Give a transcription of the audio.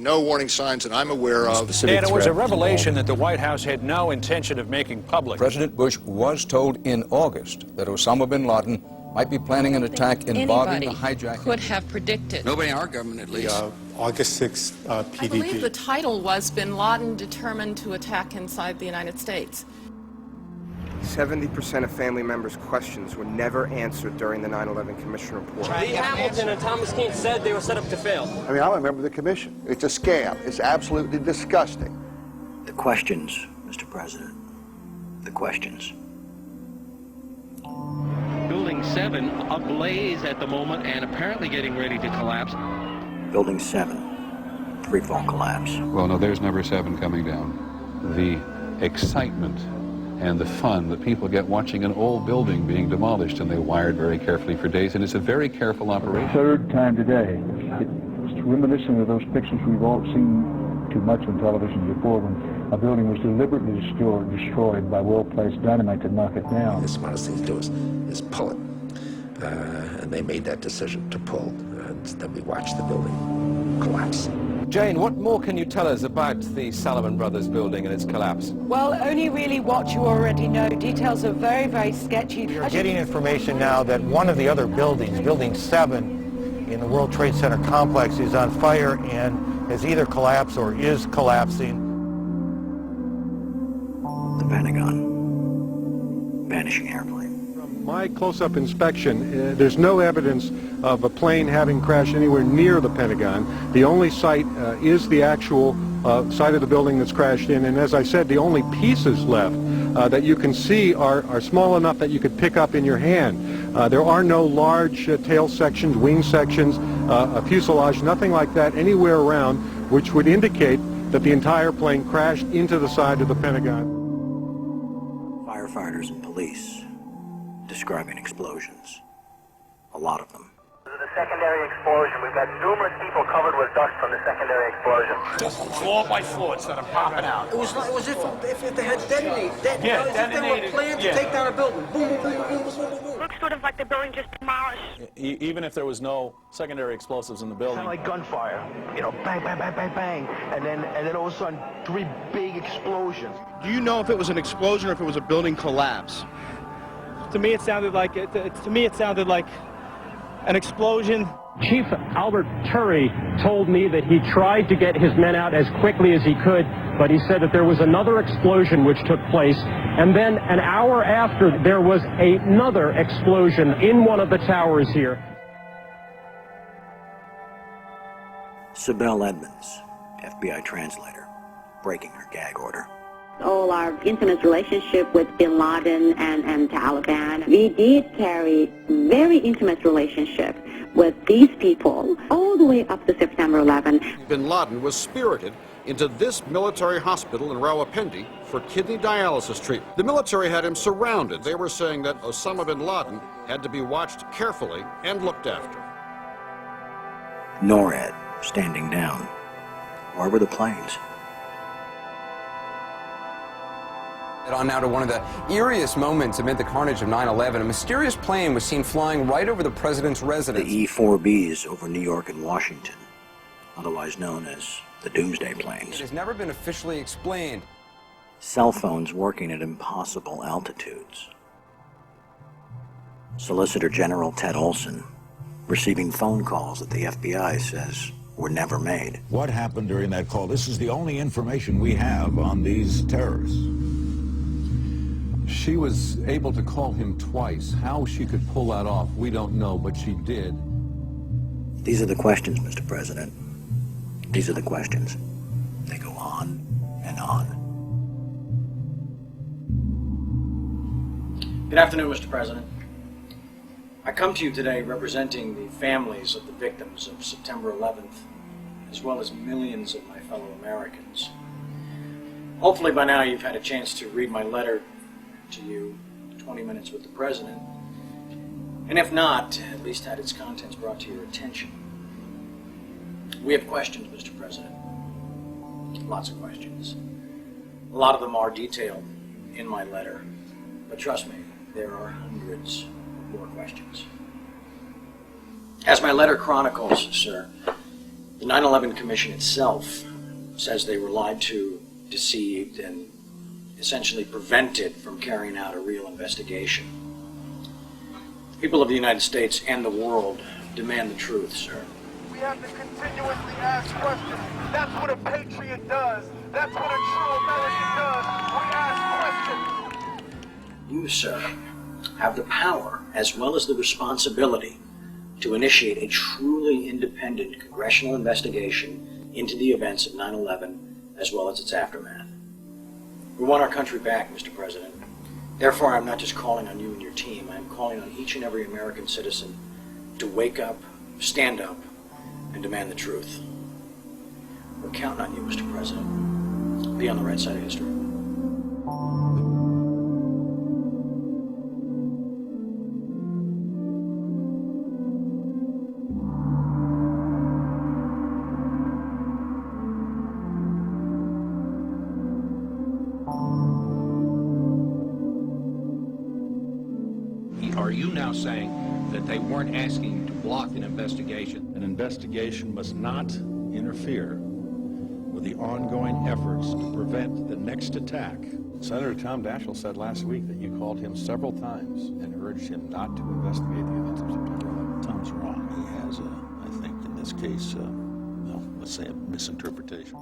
no warning signs that I'm aware of. And it was a revelation that the White House had no intention of making public. President Bush was told in August that Osama bin Laden might be planning an attack involving the hijacking. Could have predicted. Nobody in our government, at least. August 6th PDP. I believe the title was Bin Laden Determined to Attack Inside the United States. 70% of family members' questions were never answered during the 9/11 Commission report. Lee Hamilton and Thomas Keane said they were set up to fail. I mean, I'm a member of the commission. It's a scam. It's absolutely disgusting. The questions, Mr. President. The questions. Building 7 ablaze at the moment and apparently getting ready to collapse. Building 7, freefall collapse. Well, no, there's number 7 coming down. The excitement and the fun that people get watching an old building being demolished, and they wired very carefully for days, and it's a very careful operation. Third time today. It's reminiscent of those pictures we've all seen too much on television before, when a building was deliberately destroyed by well-placed dynamite to knock it down. The smartest thing to do is pull it. And they made that decision to pull, and then we watched the building collapse. Jane, what more can you tell us about the Salomon Brothers building and its collapse? Well, only really what you already know. Details are very, very sketchy. We are getting information now that one of the other buildings, Building 7 in the World Trade Center complex, is on fire and has either collapsed or is collapsing. The Pentagon. Vanishing airplane. From my close-up inspection, there's no evidence of a plane having crashed anywhere near the Pentagon. The only site is the actual site of the building that's crashed in, and as I said, the only pieces left that you can see are small enough that you could pick up in your hand. There are no large tail sections, wing sections, a fuselage, nothing like that anywhere around, which would indicate that the entire plane crashed into the side of the Pentagon. Firefighters and police describing explosions. A lot of them. The secondary explosion. We've got numerous people covered with dust from the secondary explosion. Just floor by floor instead of popping out. It was if they had detonated. Yeah, detonated. They were planned to take down a building. Boom, boom, boom, boom, boom, boom, boom. Looks sort of like the building just demolished. Even if there was no secondary explosives in the building. Kind of like gunfire. You know, bang, bang, bang, bang, bang. And then all of a sudden, 3 big explosions. Do you know if it was an explosion or if it was a building collapse? To me, it sounded like an explosion. Chief Albert Turry told me that he tried to get his men out as quickly as he could, but he said that there was another explosion which took place, and then an hour after there was another explosion in one of the towers here. Sibel Edmonds, FBI translator, breaking her gag order. All our intimate relationship with Bin Laden and Taliban. We did carry very intimate relationship with these people all the way up to September 11. Bin Laden was spirited into this military hospital in Rawalpindi for kidney dialysis treatment. The military had him surrounded. They were saying that Osama bin Laden had to be watched carefully and looked after. NORAD standing down. Where were the planes? On now to one of the eeriest moments amid the carnage of 9/11. A mysterious plane was seen flying right over the president's residence. The E-4Bs over New York and Washington, otherwise known as the Doomsday Planes. It has never been officially explained. Cell phones working at impossible altitudes. Solicitor General Ted Olson receiving phone calls that the FBI says were never made. What happened during that call? This is the only information we have on these terrorists. She was able to call him twice. How she could pull that off, we don't know, but she did. These are the questions, Mr. President. These are the questions. They go on and on. Good afternoon, Mr. President. I come to you today representing the families of the victims of September 11th, as well as millions of my fellow Americans. Hopefully by now you've had a chance to read my letter to you, 20 Minutes with the President, and if not, at least had its contents brought to your attention. We have questions, Mr. President. Lots of questions. A lot of them are detailed in my letter, but trust me, there are hundreds of more questions. As my letter chronicles, sir, The 9/11 Commission itself says they were lied to, deceived, and essentially prevented from carrying out a real investigation. The people of the United States and the world demand the truth, sir. We have to continuously ask questions. That's what a patriot does. That's what a true American does. We ask questions. You, sir, have the power as well as the responsibility to initiate a truly independent congressional investigation into the events of 9/11 as well as its aftermath. We want our country back, Mr. President. Therefore, I'm not just calling on you and your team. I'm calling on each and every American citizen to wake up, stand up, and demand the truth. We're counting on you, Mr. President. Be on the right side of history. Are you now saying that they weren't asking to block an investigation? An investigation must not interfere with the ongoing efforts to prevent the next attack. Senator Tom Daschle said last week that you called him several times and urged him not to investigate the events of September 11th. Tom's wrong. He has, I think, in this case, let's say a misinterpretation.